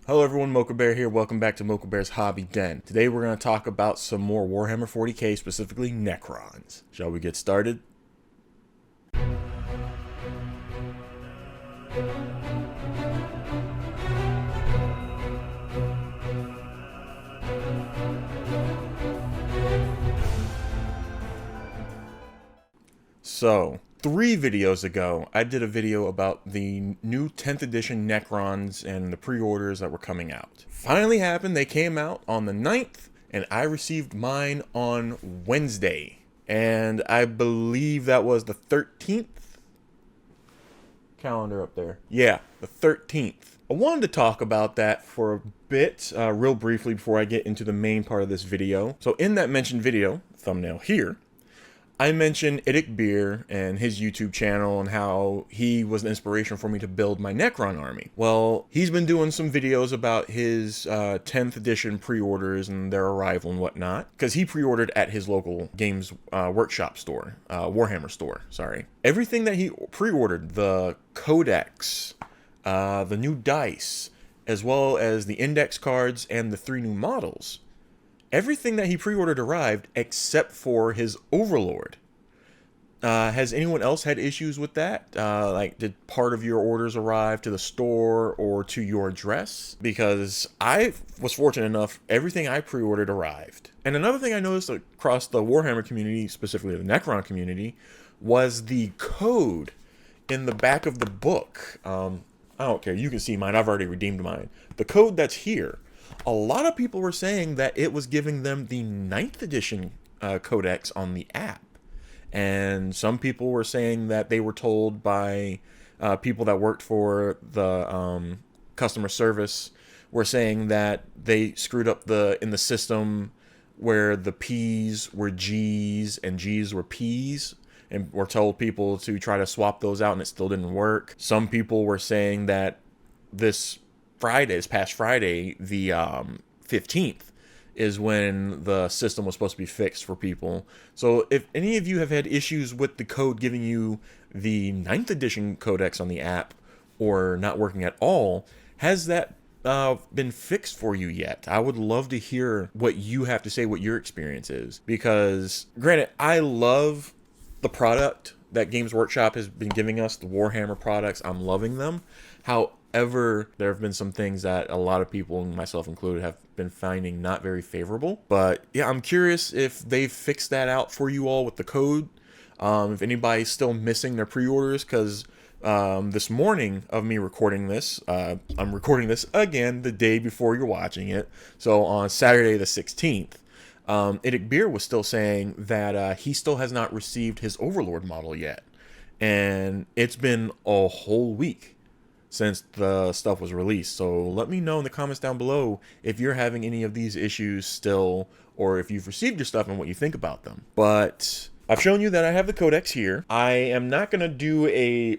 Hello everyone, Mocha Bear here. Welcome back to Mocha Bear's Hobby Den. Today we're going to talk about some more Warhammer 40k, specifically Necrons. Shall we get started? So, 3 videos ago, I did a video about the new 10th edition Necrons and the pre-orders that were coming out. Finally happened, they came out on the 9th, and I received mine on Wednesday. And I believe that was the 13th? Calendar up there. Yeah, the 13th. I wanted to talk about that for a bit, real briefly, before I get into the main part of this video. So in that mentioned video, thumbnail here, I mentioned IDIC and his YouTube channel and how he was an inspiration for me to build my Necron army. Well, he's been doing some videos about his 10th edition pre-orders and their arrival and whatnot, because he pre-ordered at his local Games Workshop store, Warhammer store, sorry. Everything that he pre-ordered, the codex, the new dice, as well as the index cards and the 3 new models, everything that he pre-ordered arrived except for his Overlord. Has anyone else had issues with that? Like, did part of your orders arrive to the store or to your address? Because I was fortunate enough, everything I pre-ordered arrived. And another thing I noticed across the Warhammer community, specifically the Necron community, was the code in the back of the book. I don't care, you can see mine, I've already redeemed mine. The code that's here, a lot of people were saying that it was giving them the 9th edition codex on the app. And some people were saying that they were told by people that worked for the customer service, were saying that they screwed up in the system where the P's were G's and G's were P's, and were told people to try to swap those out and it still didn't work. Some people were saying that this past Friday, the 15th, is when the system was supposed to be fixed for people. So if any of you have had issues with the code giving you the 9th edition codex on the app, or not working at all, has that been fixed for you yet? I would love to hear what you have to say, what your experience is. Because, granted, I love the product that Games Workshop has been giving us, the Warhammer products. I'm loving them. However, there have been some things that a lot of people, myself included, have been finding not very favorable. But yeah, I'm curious if they've fixed that out for you all with the code. If anybody's still missing their pre-orders, because this morning of me recording this, I'm recording this again the day before you're watching it. So on Saturday the 16th, IDIC was still saying that he still has not received his Overlord model yet. And it's been a whole week since the stuff was released. So let me know in the comments down below if you're having any of these issues still, or if you've received your stuff and what you think about them. But I've shown you that I have the codex here. I am not going to do a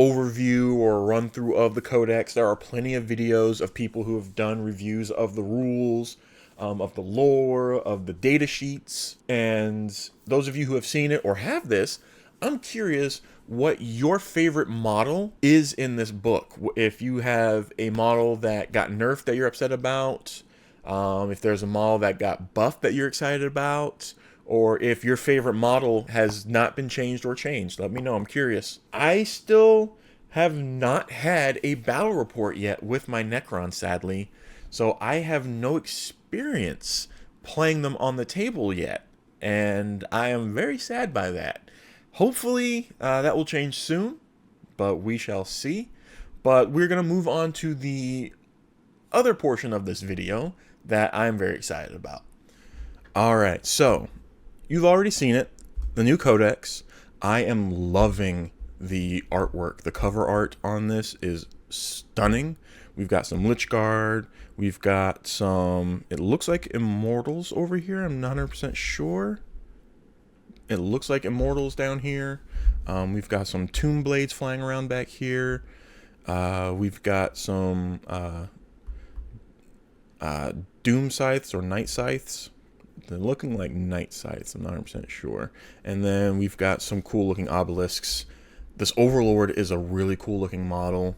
overview or run through of the codex. There are plenty of videos of people who have done reviews of the rules, of the lore, of the data sheets. And those of you who have seen it or have this, I'm curious what your favorite model is in this book. If you have a model that got nerfed that you're upset about, if there's a model that got buffed that you're excited about, or if your favorite model has not been changed or changed, let me know. I'm curious. I still have not had a battle report yet with my Necron, sadly, so I have no experience playing them on the table yet, and I am very sad by that. Hopefully that will change soon, but we shall see. But we're going to move on to the other portion of this video that I'm very excited about. Alright, so you've already seen it, the new codex. I am loving the artwork. The cover art on this is stunning. We've got some Lich Guard. We've got some, it looks like Immortals over here. I'm not 100% sure. It looks like Immortals down here. We've got some Tomb Blades flying around back here. We've got some Doom Scythes or Night Scythes. They're looking like Night Scythes, I'm not 100% sure. And then we've got some cool looking obelisks. This Overlord is a really cool looking model.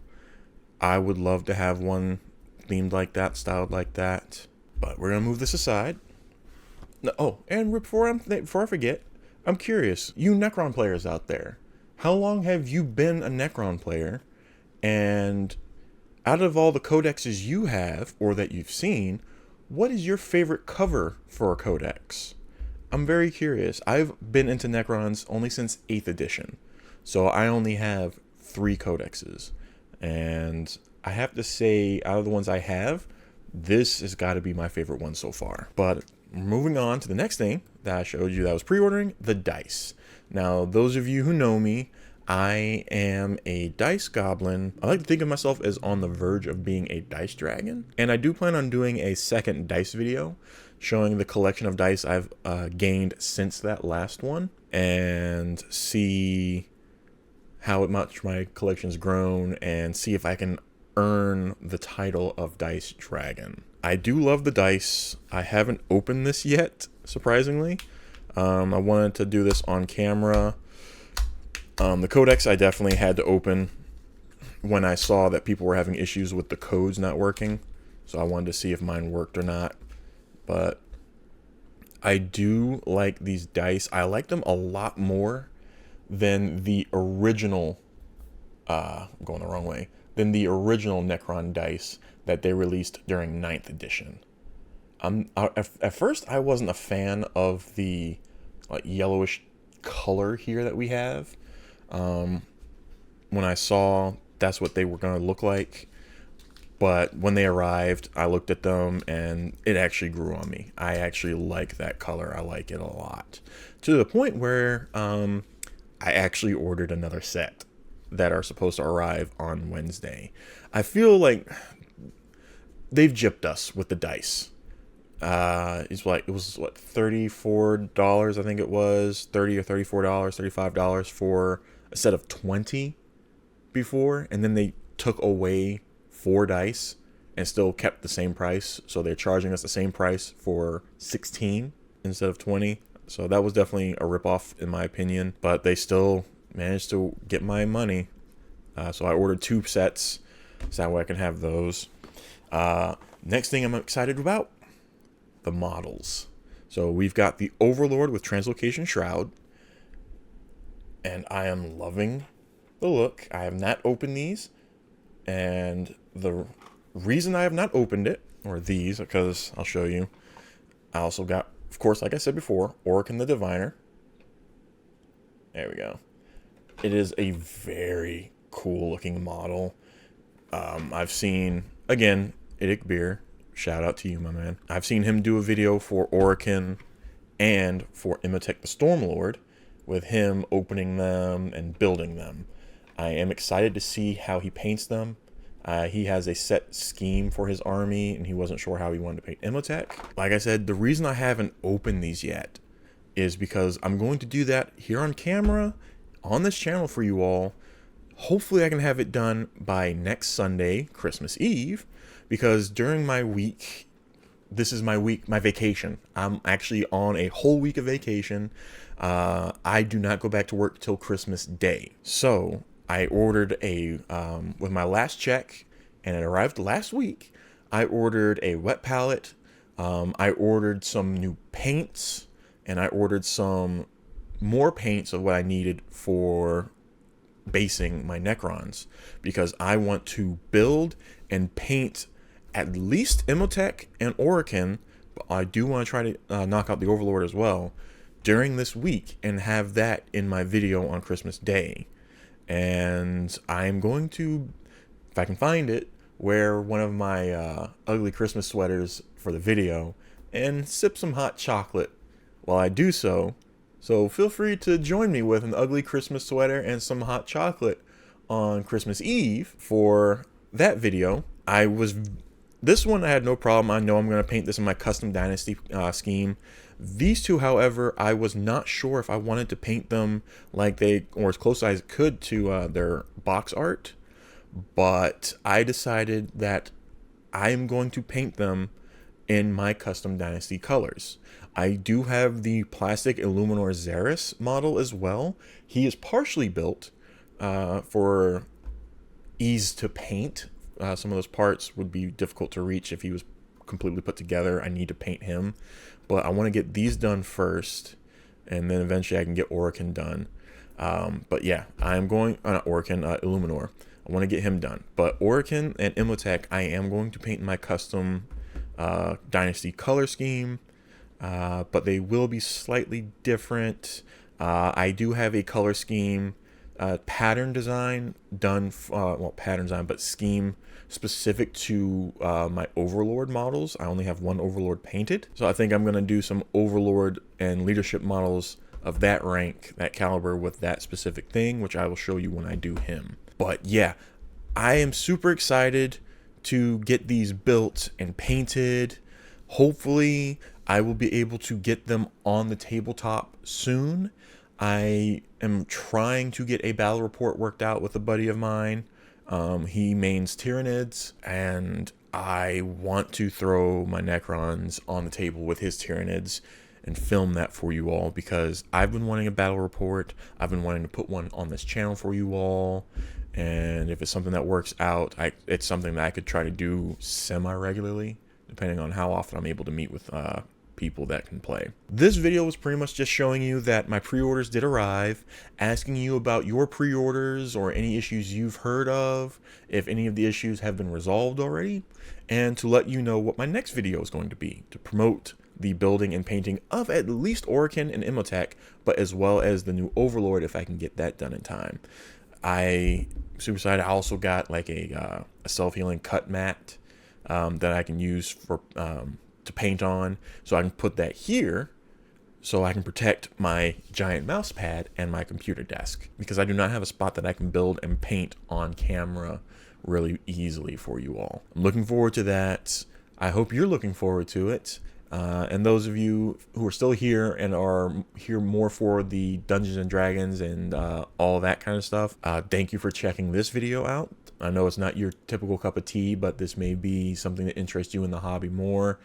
I would love to have one themed like that, styled like that. But we're gonna move this aside. No, oh, and before I forget, I'm curious, you Necron players out there, how long have you been a Necron player? And out of all the codexes you have, or that you've seen, what is your favorite cover for a codex? I'm very curious. I've been into Necrons only since 8th edition, so I only have 3 codexes. And I have to say, out of the ones I have, this has got to be my favorite one so far. But moving on to the next thing that I showed you that I was pre-ordering, the dice. Now, those of you who know me, I am a dice goblin. I like to think of myself as on the verge of being a dice dragon. And I do plan on doing a second dice video showing the collection of dice I've gained since that last one, and see how much my collection's grown, and see if I can earn the title of Dice Dragon. I do love the dice. I haven't opened this yet, surprisingly. I wanted to do this on camera. The codex I definitely had to open when I saw that people were having issues with the codes not working. So I wanted to see if mine worked or not. But I do like these dice. I like them a lot more than the original, I'm going the wrong way, than the original Necron dice that they released during 9th edition. At first, I wasn't a fan of the like yellowish color here that we have. When I saw that's what they were going to look like. But when they arrived, I looked at them and it actually grew on me. I actually like that color. I like it a lot. To the point where I actually ordered another set that are supposed to arrive on Wednesday. I feel like they've gypped us with the dice. It was what, $34, I think it was, $30 or $34, $35 for a set of 20 before, and then they took away 4 dice and still kept the same price. So they're charging us the same price for 16 instead of 20. So that was definitely a ripoff in my opinion, but they still managed to get my money. So I ordered 2 sets so that way I can have those. Next thing I'm excited about, the models. So we've got the Overlord with Translocation Shroud, and I am loving the look. I have not opened these, and the reason I have not opened it, or these, because I'll show you, I also got, of course, like I said before, Orokin the Diviner. There we go. It is a very cool looking model. I've seen, again, IDIC Beer, shout out to you, my man. I've seen him do a video for Orokin and for Imhotep the Stormlord with him opening them and building them. I am excited to see how he paints them. He has a set scheme for his army, and he wasn't sure how he wanted to paint Imhotep. Like I said, the reason I haven't opened these yet is because I'm going to do that here on camera, on this channel for you all. Hopefully I can have it done by next Sunday, Christmas Eve, because during my week, this is my week, my vacation. I'm actually on a whole week of vacation. I do not go back to work till Christmas Day. So I ordered with my last check, and it arrived last week, I ordered a wet palette. I ordered some new paints, and I ordered some more paints of what I needed for basing my Necrons, because I want to build and paint at least Imhotep and Orokin, but I do want to try to knock out the Overlord as well during this week and have that in my video on Christmas Day. And I'm going to, if I can find it, wear one of my ugly Christmas sweaters for the video and sip some hot chocolate while I do so. So feel free to join me with an ugly Christmas sweater and some hot chocolate on Christmas Eve for that video. This one I had no problem. I know I'm going to paint this in my custom dynasty scheme. These two, however, I was not sure if I wanted to paint them like or as close as I could to their box art, but I decided that I am going to paint them in my custom dynasty colors. I do have the plastic Illuminor Xeris model as well. He is partially built for ease to paint some of those parts would be difficult to reach if he was completely put together. I need to paint him, but I want to get these done first, and then eventually I can get Orokin done. But yeah, I'm going, not Orokin, Illuminor. I want to get him done. But Orokin and Imhotep, I am going to paint my custom Dynasty color scheme, but they will be slightly different. I do have a color scheme pattern design done, well, pattern design, but scheme specific to my Overlord models. I only have one Overlord painted, so I think I'm going to do some Overlord and leadership models of that rank, that caliber, with that specific thing, which I will show you when I do him. But yeah, I am super excited to get these built and painted. Hopefully I will be able to get them on the tabletop soon. I am trying to get a battle report worked out with a buddy of mine. He mains Tyranids, and I want to throw my Necrons on the table with his Tyranids and film that for you all, because I've been wanting a battle report. I've been wanting to put one on this channel for you all, and if it's something that works out, it's something that I could try to do semi-regularly, depending on how often I'm able to meet with people that can play. This video was pretty much just showing you that my pre-orders did arrive, asking you about your pre-orders or any issues you've heard of, if any of the issues have been resolved already, and to let you know what my next video is going to be, to promote the building and painting of at least Orokin and Imhotep, but as well as the new Overlord, if I can get that done in time. I super excited. I also got like a self-healing cut mat that I can use for to paint on, so I can put that here so I can protect my giant mouse pad and my computer desk, because I do not have a spot that I can build and paint on camera really easily for you all. I'm looking forward to that. I hope you're looking forward to it. And those of you who are still here and are here more for the Dungeons and Dragons and all that kind of stuff, thank you for checking this video out. I know it's not your typical cup of tea, but this may be something that interests you in the hobby more.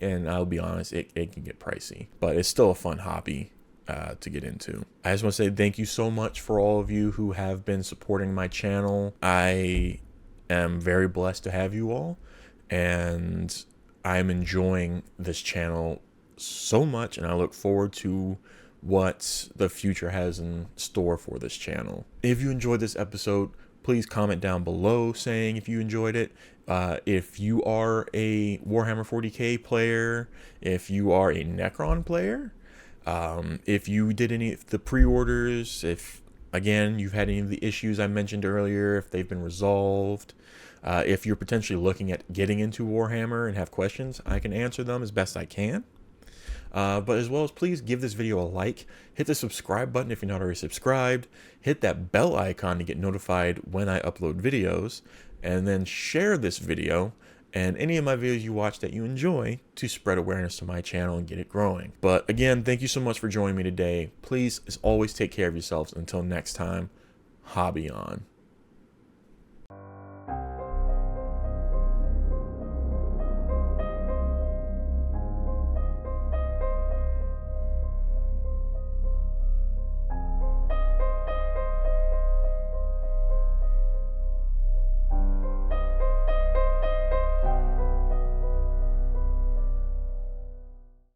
And I'll be honest, it can get pricey, but it's still a fun hobby to get into. I just want to say thank you so much for all of you who have been supporting my channel. I am very blessed to have you all, and I'm enjoying this channel so much, and I look forward to what the future has in store for this channel. If you enjoyed this episode, please comment down below saying if you enjoyed it. If you are a Warhammer 40k player, if you are a Necron player, if you did any of the pre-orders, if again you've had any of the issues I mentioned earlier, if they've been resolved, if you're potentially looking at getting into Warhammer and have questions, I can answer them as best I can. But as well as, please give this video a like, hit the subscribe button if you're not already subscribed, hit that bell icon to get notified when I upload videos, and then share this video and any of my videos you watch that you enjoy to spread awareness to my channel and get it growing. But again, thank you so much for joining me today. Please, as always, take care of yourselves. Until next time, hobby on.